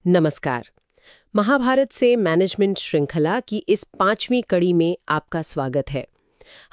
नमस्कार। महाभारत से मैनेजमेंट श्रृंखला की इस 5वीं कड़ी में आपका स्वागत है।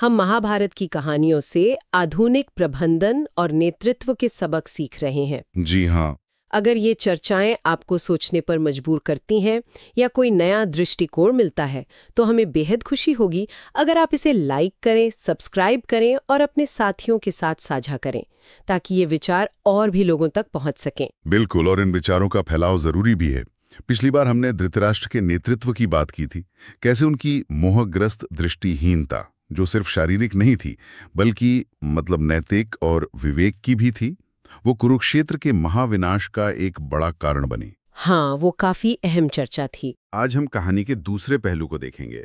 हम महाभारत की कहानियों से आधुनिक प्रबंधन और नेतृत्व के सबक सीख रहे हैं। जी हाँ। अगर ये चर्चाएं आपको सोचने पर मजबूर करती हैं या कोई नया दृष्टिकोण मिलता है तो हमें बेहद खुशी होगी अगर आप इसे लाइक करें, सब्सक्राइब करें और अपने साथियों के साथ साझा करें ताकि ये विचार और भी लोगों तक पहुंच सकें। बिल्कुल, और इन विचारों का फैलाव जरूरी भी है। पिछली बार हमने धृतराष्ट्र के नेतृत्व की बात की थी, कैसे उनकी मोहग्रस्त दृष्टिहीनता, जो सिर्फ शारीरिक नहीं थी बल्कि नैतिक और विवेक की भी थी, वो कुरुक्षेत्र के महाविनाश का एक बड़ा कारण बनी। हाँ, वो काफी अहम चर्चा थी। आज हम कहानी के दूसरे पहलू को देखेंगे।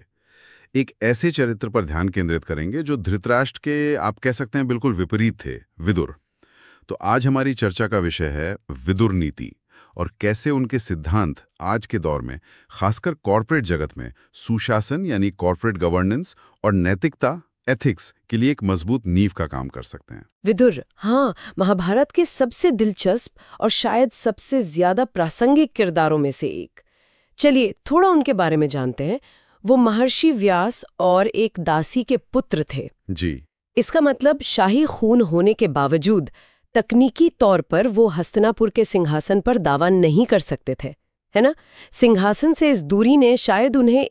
एक ऐसे चरित्र पर ध्यान केंद्रित करेंगे जो धृतराष्ट्र के, आप कह सकते हैं, बिल्कुल विपरीत थे, विदुर। तो आज हमारी चर्चा का विषय है विदुर नीति और कैसे उनके सिद्धांत आज के दौर में, खासकर कॉर्पोरेट जगत में, सुशासन यानी कॉर्पोरेट गवर्नेंस और नैतिकता, एथिक्स के लिए एक मजबूत नींव का काम कर सकते हैं। विदुर, हाँ, महाभारत के सबसे दिलचस्प और शायद सबसे ज्यादा प्रासंगिक किरदारों में से एक। चलिए थोड़ा उनके बारे में जानते हैं। वो महर्षि व्यास और एक दासी के पुत्र थे। जी। इसका मतलब शाही खून होने के बावजूद तकनीकी तौर पर वो हस्तिनापुर के सिंहासन पर दावा नहीं कर सकते थे, है ना? सिंहासन से इस दूरी ने शायद उन्हें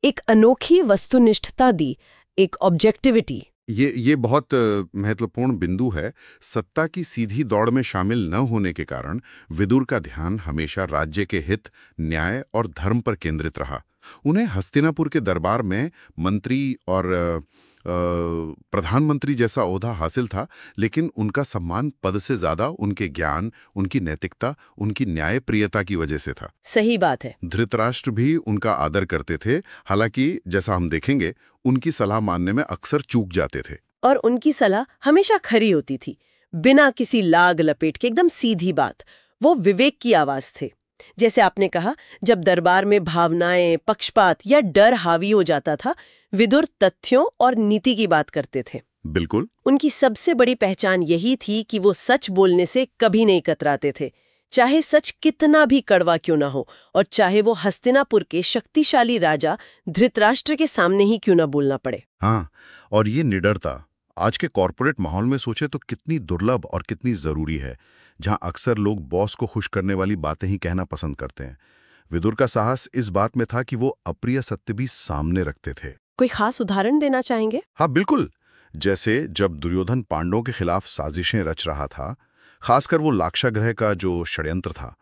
एक अनोखी वस्तुनिष्ठता दी, एक ऑब्जेक्टिविटी। ये बहुत महत्वपूर्ण बिंदु है। सत्ता की सीधी दौड़ में शामिल न होने के कारण विदुर का ध्यान हमेशा राज्य के हित, न्याय और धर्म पर केंद्रित रहा। उन्हें हस्तिनापुर के दरबार में मंत्री और प्रधानमंत्री जैसा ओहदा हासिल था, लेकिन उनका सम्मान पद से ज्यादा उनके ज्ञान, उनकी नैतिकता, उनकी न्यायप्रियता की वजह से था। सही बात है। धृतराष्ट्र भी उनका आदर करते थे, हालांकि जैसा हम देखेंगे उनकी सलाह मानने में अक्सर चूक जाते थे। और उनकी सलाह हमेशा खरी होती थी, बिना किसी लाग लपेट के, एकदम सीधी बात। वो विवेक की आवाज थे। जैसे आपने कहा, जब दरबार में भावनाएं, पक्षपात या डर हावी हो जाता था, विदुर तथ्यों और नीति की बात करते थे। बिल्कुल। उनकी सबसे बड़ी पहचान यही थी कि वो सच बोलने से कभी नहीं कतराते थे, चाहे सच कितना भी कड़वा क्यों ना हो, और चाहे वो हस्तिनापुर के शक्तिशाली राजा धृतराष्ट्र के सामने ही क्यों ना बोलना पड़े। हाँ, और ये निडरता आज के कॉर्पोरेट माहौल में सोचे तो कितनी दुर्लभ और कितनी जरूरी है, जहां अक्सर लोग बॉस को खुश करने वाली बातें ही कहना पसंद करते हैं। विदुर का साहस इस बात में था कि वो अप्रिय सत्य भी सामने रखते थे। कोई खास उदाहरण देना चाहेंगे? हाँ बिल्कुल। जैसे जब दुर्योधन पांडवों के खिलाफ साजिशें रच रहा था, खासकर वो लाक्षागृह का जो षड्यंत्र था,